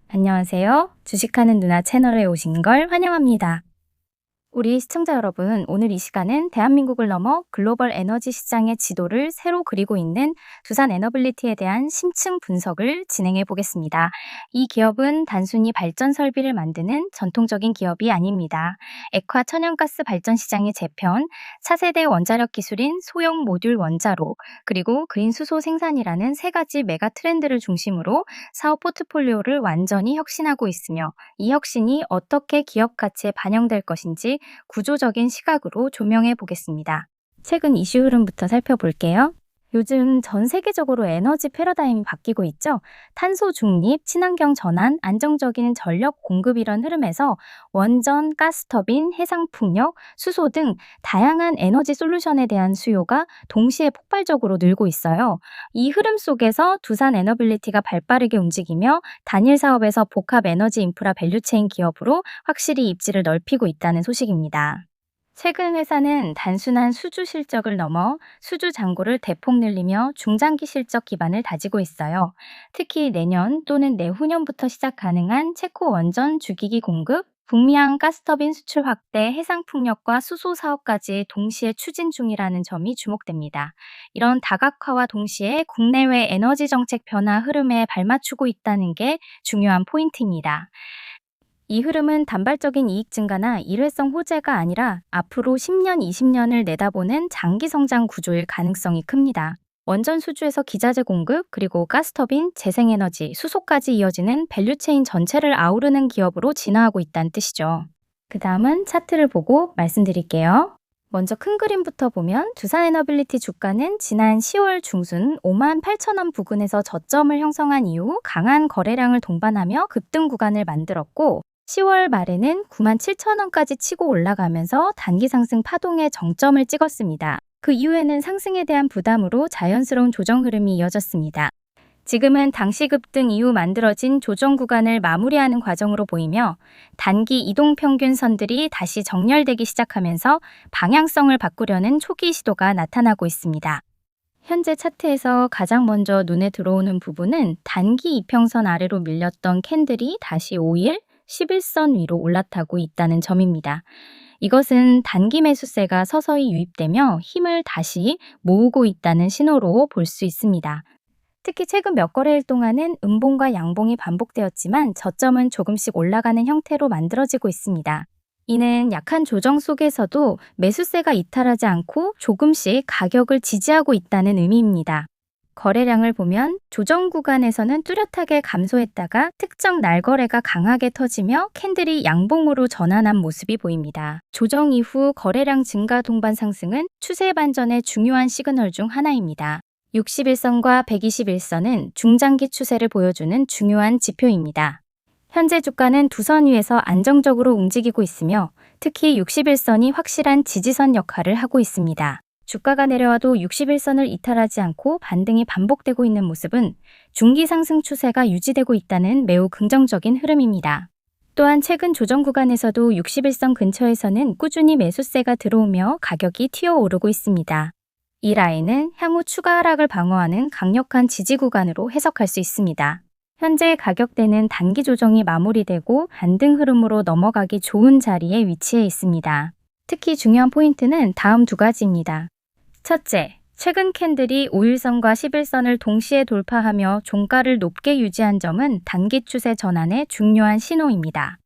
안녕하세요. 주식하는 누나 채널에 오신 걸 환영합니다. 우리 시청자 여러분, 오늘 이 시간은 대한민국을 넘어 글로벌 에너지 시장의 지도를 새로 그리고 있는 두산 에너빌리티에 대한 심층 분석을 진행해 보겠습니다. 이 기업은 단순히 발전 설비를 만드는 전통적인 기업이 아닙니다. 액화 천연가스 발전 시장의 재편, 차세대 원자력 기술인 소형 모듈 원자로, 그리고 그린 수소 생산이라는 세 가지 메가 트렌드를 중심으로 사업 포트폴리오를 완전히 혁신하고 있으며, 이 혁신이 어떻게 기업 가치에 반영될 것인지 구조적인 시각으로 조명해 보겠습니다. 최근 이슈 흐름부터 살펴볼게요. 요즘 전 세계적으로 에너지 패러다임이 바뀌고 있죠. 탄소 중립, 친환경 전환, 안정적인 전력 공급 이런 흐름에서 원전, 가스터빈, 해상풍력, 수소 등 다양한 에너지 솔루션에 대한 수요가 동시에 폭발적으로 늘고 있어요. 이 흐름 속에서 두산 에너빌리티가 발빠르게 움직이며 단일 사업에서 복합 에너지 인프라 밸류체인 기업으로 확실히 입지를 넓히고 있다는 소식입니다. 최근 회사는 단순한 수주 실적을 넘어 수주 잔고를 대폭 늘리며 중장기 실적 기반을 다지고 있어요. 특히 내년 또는 내후년부터 시작 가능한 체코 원전 주기기 공급, 북미항 가스터빈 수출 확대, 해상풍력과 수소 사업까지 동시에 추진 중이라는 점이 주목됩니다. 이런 다각화와 동시에 국내외 에너지 정책 변화 흐름에 발맞추고 있다는 게 중요한 포인트입니다. 이 흐름은 단발적인 이익 증가나 일회성 호재가 아니라 앞으로 10년, 20년을 내다보는 장기 성장 구조일 가능성이 큽니다. 원전 수주에서 기자재 공급, 그리고 가스터빈, 재생에너지, 수소까지 이어지는 밸류체인 전체를 아우르는 기업으로 진화하고 있다는 뜻이죠. 그 다음은 차트를 보고 말씀드릴게요. 먼저 큰 그림부터 보면 두산에너빌리티 주가는 지난 10월 중순 58,000원 부근에서 저점을 형성한 이후 강한 거래량을 동반하며 급등 구간을 만들었고, 10월 말에는 97,000원까지 치고 올라가면서 단기 상승 파동의 정점을 찍었습니다. 그 이후에는 상승에 대한 부담으로 자연스러운 조정 흐름이 이어졌습니다. 지금은 당시 급등 이후 만들어진 조정 구간을 마무리하는 과정으로 보이며, 단기 이동 평균 선들이 다시 정렬되기 시작하면서 방향성을 바꾸려는 초기 시도가 나타나고 있습니다. 현재 차트에서 가장 먼저 눈에 들어오는 부분은 단기 이평선 아래로 밀렸던 캔들이 다시 5일, 11선 위로 올라타고 있다는 점입니다. 이것은 단기 매수세가 서서히 유입되며 힘을 다시 모으고 있다는 신호로 볼 수 있습니다. 특히 최근 몇 거래일 동안은 음봉과 양봉이 반복되었지만 저점은 조금씩 올라가는 형태로 만들어지고 있습니다. 이는 약한 조정 속에서도 매수세가 이탈하지 않고 조금씩 가격을 지지하고 있다는 의미입니다. 거래량을 보면 조정 구간에서는 뚜렷하게 감소했다가 특정 날거래가 강하게 터지며 캔들이 양봉으로 전환한 모습이 보입니다. 조정 이후 거래량 증가 동반 상승은 추세 반전의 중요한 시그널 중 하나입니다. 61선과 121선은 중장기 추세를 보여주는 중요한 지표입니다. 현재 주가는 두 선 위에서 안정적으로 움직이고 있으며, 특히 61선이 확실한 지지선 역할을 하고 있습니다. 주가가 내려와도 61선을 이탈하지 않고 반등이 반복되고 있는 모습은 중기 상승 추세가 유지되고 있다는 매우 긍정적인 흐름입니다. 또한 최근 조정 구간에서도 61선 근처에서는 꾸준히 매수세가 들어오며 가격이 튀어오르고 있습니다. 이 라인은 향후 추가 하락을 방어하는 강력한 지지 구간으로 해석할 수 있습니다. 현재 가격대는 단기 조정이 마무리되고 반등 흐름으로 넘어가기 좋은 자리에 위치해 있습니다. 특히 중요한 포인트는 다음 두 가지입니다. 첫째, 최근 캔들이 5일선과 11선을 동시에 돌파하며 종가를 높게 유지한 점은 단기 추세 전환의 중요한 신호입니다.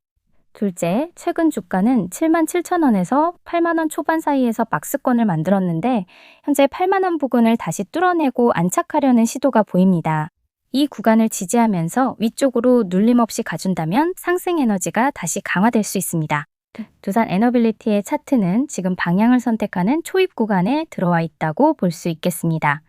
둘째, 최근 주가는 77,000원에서 80,000원 초반 사이에서 박스권을 만들었는데, 현재 80,000원 부근을 다시 뚫어내고 안착하려는 시도가 보입니다. 이 구간을 지지하면서 위쪽으로 눌림 없이 가준다면 상승 에너지가 다시 강화될 수 있습니다. 두산 에너빌리티의 차트는 지금 방향을 선택하는 초입 구간에 들어와 있다고 볼 수 있겠습니다.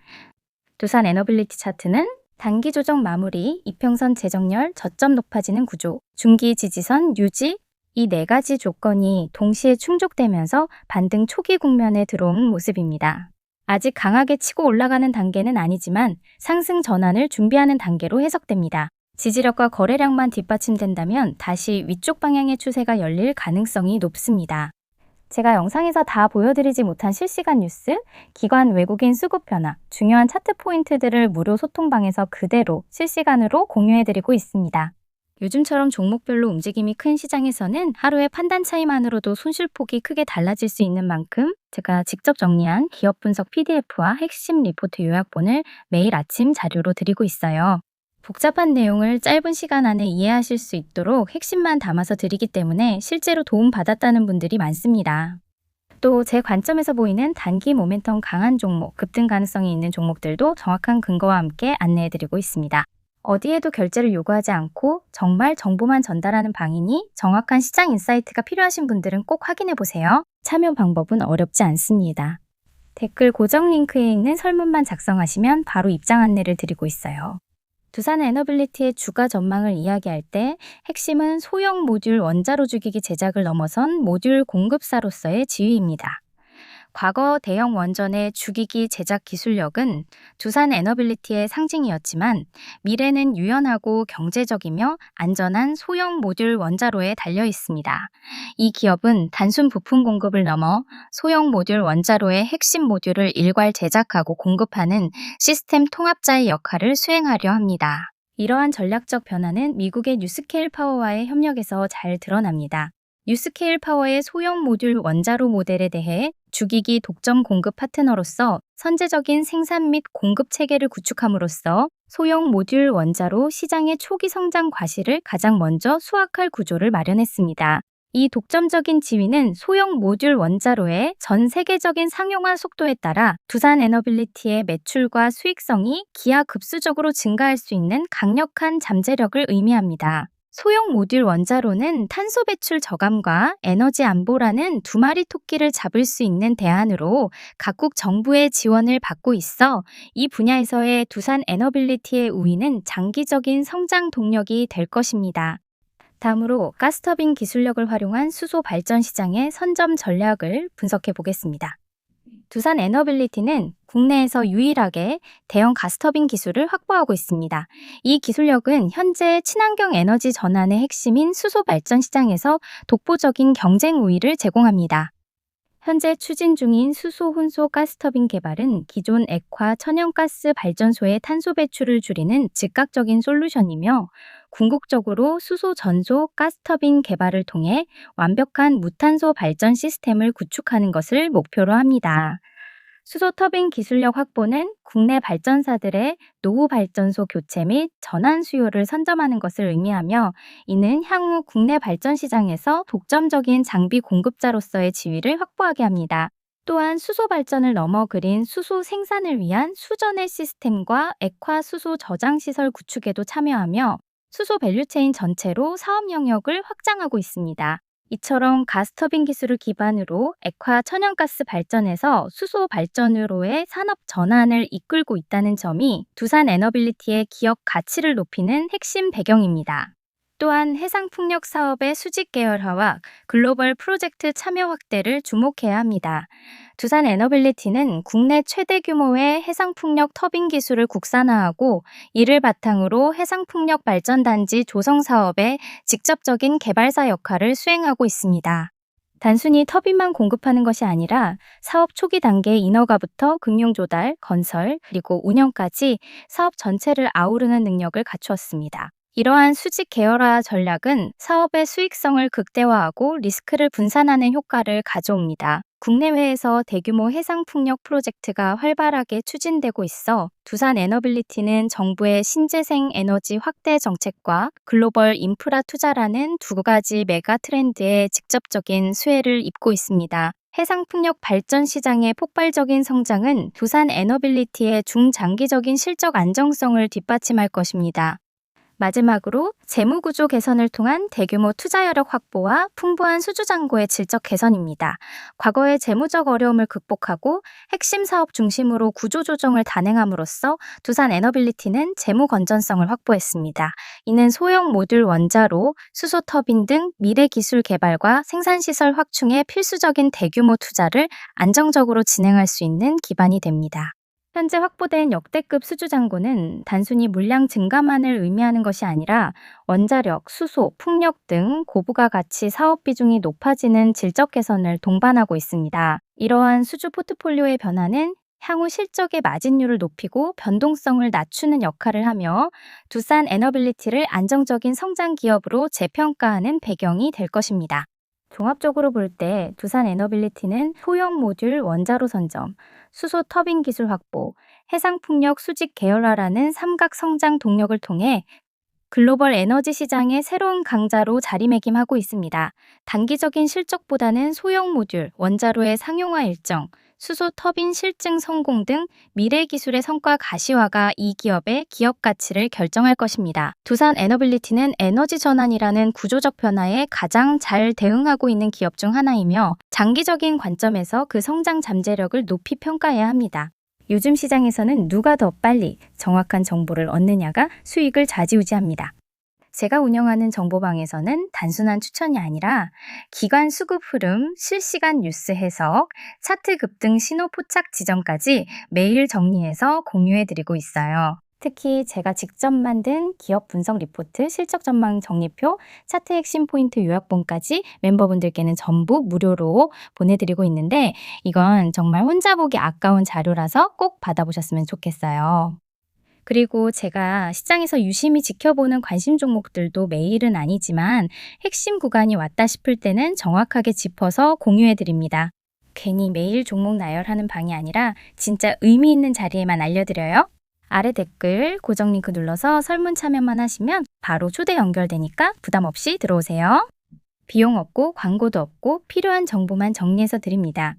두산 에너빌리티 차트는 단기 조정 마무리, 이평선 재정렬, 저점 높아지는 구조, 중기 지지선 유지, 이 네 가지 조건이 동시에 충족되면서 반등 초기 국면에 들어온 모습입니다. 아직 강하게 치고 올라가는 단계는 아니지만 상승 전환을 준비하는 단계로 해석됩니다. 지지력과 거래량만 뒷받침된다면 다시 위쪽 방향의 추세가 열릴 가능성이 높습니다. 제가 영상에서 다 보여드리지 못한 실시간 뉴스, 기관 외국인 수급 변화, 중요한 차트 포인트들을 무료 소통방에서 그대로 실시간으로 공유해드리고 있습니다. 요즘처럼 종목별로 움직임이 큰 시장에서는 하루의 판단 차이만으로도 손실폭이 크게 달라질 수 있는 만큼 제가 직접 정리한 기업 분석 PDF와 핵심 리포트 요약본을 매일 아침 자료로 드리고 있어요. 복잡한 내용을 짧은 시간 안에 이해하실 수 있도록 핵심만 담아서 드리기 때문에 실제로 도움받았다는 분들이 많습니다. 또 제 관점에서 보이는 단기 모멘텀 강한 종목, 급등 가능성이 있는 종목들도 정확한 근거와 함께 안내해드리고 있습니다. 어디에도 결제를 요구하지 않고 정말 정보만 전달하는 방이니 정확한 시장 인사이트가 필요하신 분들은 꼭 확인해 보세요. 참여 방법은 어렵지 않습니다. 댓글 고정 링크에 있는 설문만 작성하시면 바로 입장 안내를 드리고 있어요. 두산 에너빌리티의 주가 전망을 이야기할 때 핵심은 소형 모듈 원자로 죽이기 제작을 넘어선 모듈 공급사로서의 지위입니다. 과거 대형 원전의 죽이기 제작 기술력은 두산 에너빌리티의 상징이었지만 미래는 유연하고 경제적이며 안전한 소형 모듈 원자로에 달려 있습니다. 이 기업은 단순 부품 공급을 넘어 소형 모듈 원자로의 핵심 모듈을 일괄 제작하고 공급하는 시스템 통합자의 역할을 수행하려 합니다. 이러한 전략적 변화는 미국의 뉴스케일 파워와의 협력에서 잘 드러납니다. 뉴스케일 파워의 소형 모듈 원자로 모델에 대해 주기기 독점 공급 파트너로서 선제적인 생산 및 공급 체계를 구축함으로써 소형 모듈 원자로 시장의 초기 성장 과실을 가장 먼저 수확할 구조를 마련했습니다. 이 독점적인 지위는 소형 모듈 원자로의 전 세계적인 상용화 속도에 따라 두산 에너빌리티의 매출과 수익성이 기하급수적으로 증가할 수 있는 강력한 잠재력을 의미합니다. 소형 모듈 원자로는 탄소 배출 저감과 에너지 안보라는 두 마리 토끼를 잡을 수 있는 대안으로 각국 정부의 지원을 받고 있어 이 분야에서의 두산 에너빌리티의 우위는 장기적인 성장 동력이 될 것입니다. 다음으로 가스터빈 기술력을 활용한 수소 발전 시장의 선점 전략을 분석해 보겠습니다. 두산 에너빌리티는 국내에서 유일하게 대형 가스터빈 기술을 확보하고 있습니다. 이 기술력은 현재 친환경 에너지 전환의 핵심인 수소 발전 시장에서 독보적인 경쟁 우위를 제공합니다. 현재 추진 중인 수소 혼소 가스터빈 개발은 기존 액화 천연가스 발전소의 탄소 배출을 줄이는 즉각적인 솔루션이며 궁극적으로 수소 전소 가스터빈 개발을 통해 완벽한 무탄소 발전 시스템을 구축하는 것을 목표로 합니다. 수소 터빈 기술력 확보는 국내 발전사들의 노후 발전소 교체 및 전환 수요를 선점하는 것을 의미하며 이는 향후 국내 발전 시장에서 독점적인 장비 공급자로서의 지위를 확보하게 합니다. 또한 수소 발전을 넘어 그린 수소 생산을 위한 수전의 시스템과 액화 수소 저장 시설 구축에도 참여하며 수소 밸류체인 전체로 사업 영역을 확장하고 있습니다. 이처럼 가스터빈 기술을 기반으로 액화 천연가스 발전에서 수소 발전으로의 산업 전환을 이끌고 있다는 점이 두산 에너빌리티의 기업 가치를 높이는 핵심 배경입니다. 또한 해상풍력 사업의 수직 계열화와 글로벌 프로젝트 참여 확대를 주목해야 합니다. 두산 에너빌리티는 국내 최대 규모의 해상풍력 터빈 기술을 국산화하고 이를 바탕으로 해상풍력 발전단지 조성 사업의 직접적인 개발사 역할을 수행하고 있습니다. 단순히 터빈만 공급하는 것이 아니라 사업 초기 단계 인허가부터 금융 조달, 건설, 그리고 운영까지 사업 전체를 아우르는 능력을 갖추었습니다. 이러한 수직 계열화 전략은 사업의 수익성을 극대화하고 리스크를 분산하는 효과를 가져옵니다. 국내외에서 대규모 해상풍력 프로젝트가 활발하게 추진되고 있어 두산 에너빌리티는 정부의 신재생 에너지 확대 정책과 글로벌 인프라 투자라는 두 가지 메가 트렌드에 직접적인 수혜를 입고 있습니다. 해상풍력 발전 시장의 폭발적인 성장은 두산 에너빌리티의 중장기적인 실적 안정성을 뒷받침할 것입니다. 마지막으로 재무구조 개선을 통한 대규모 투자 여력 확보와 풍부한 수주 잔고의 질적 개선입니다. 과거의 재무적 어려움을 극복하고 핵심 사업 중심으로 구조 조정을 단행함으로써 두산 에너빌리티는 재무 건전성을 확보했습니다. 이는 소형 모듈 원자로, 수소 터빈 등 미래 기술 개발과 생산시설 확충에 필수적인 대규모 투자를 안정적으로 진행할 수 있는 기반이 됩니다. 현재 확보된 역대급 수주 잔고는 단순히 물량 증가만을 의미하는 것이 아니라 원자력, 수소, 풍력 등 고부가 가치 사업 비중이 높아지는 질적 개선을 동반하고 있습니다. 이러한 수주 포트폴리오의 변화는 향후 실적의 마진율을 높이고 변동성을 낮추는 역할을 하며 두산 에너빌리티를 안정적인 성장 기업으로 재평가하는 배경이 될 것입니다. 종합적으로 볼 때 두산 에너빌리티는 소형 모듈 원자로 선점, 수소 터빈 기술 확보, 해상풍력 수직 계열화라는 삼각 성장 동력을 통해 글로벌 에너지 시장의 새로운 강자로 자리매김하고 있습니다. 단기적인 실적보다는 소형 모듈, 원자로의 상용화 일정, 수소 터빈 실증 성공 등 미래 기술의 성과 가시화가 이 기업의 기업 가치를 결정할 것입니다. 두산 에너빌리티는 에너지 전환이라는 구조적 변화에 가장 잘 대응하고 있는 기업 중 하나이며 장기적인 관점에서 그 성장 잠재력을 높이 평가해야 합니다. 요즘 시장에서는 누가 더 빨리 정확한 정보를 얻느냐가 수익을 좌지우지합니다. 제가 운영하는 정보방에서는 단순한 추천이 아니라 기관 수급 흐름, 실시간 뉴스 해석, 차트 급등 신호 포착 지점까지 매일 정리해서 공유해드리고 있어요. 특히 제가 직접 만든 기업 분석 리포트, 실적 전망 정리표, 차트 핵심 포인트 요약본까지 멤버분들께는 전부 무료로 보내드리고 있는데 이건 정말 혼자 보기 아까운 자료라서 꼭 받아보셨으면 좋겠어요. 그리고 제가 시장에서 유심히 지켜보는 관심 종목들도 매일은 아니지만 핵심 구간이 왔다 싶을 때는 정확하게 짚어서 공유해드립니다. 괜히 매일 종목 나열하는 방이 아니라 진짜 의미 있는 자리에만 알려드려요. 아래 댓글 고정 링크 눌러서 설문 참여만 하시면 바로 초대 연결되니까 부담 없이 들어오세요. 비용 없고 광고도 없고 필요한 정보만 정리해서 드립니다.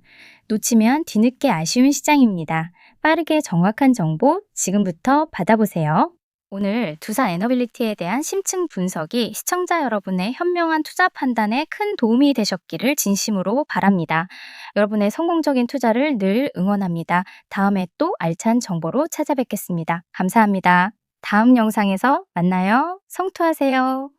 놓치면 뒤늦게 아쉬운 시장입니다. 빠르게 정확한 정보 지금부터 받아보세요. 오늘 두산 에너빌리티에 대한 심층 분석이 시청자 여러분의 현명한 투자 판단에 큰 도움이 되셨기를 진심으로 바랍니다. 여러분의 성공적인 투자를 늘 응원합니다. 다음에 또 알찬 정보로 찾아뵙겠습니다. 감사합니다. 다음 영상에서 만나요. 성투하세요.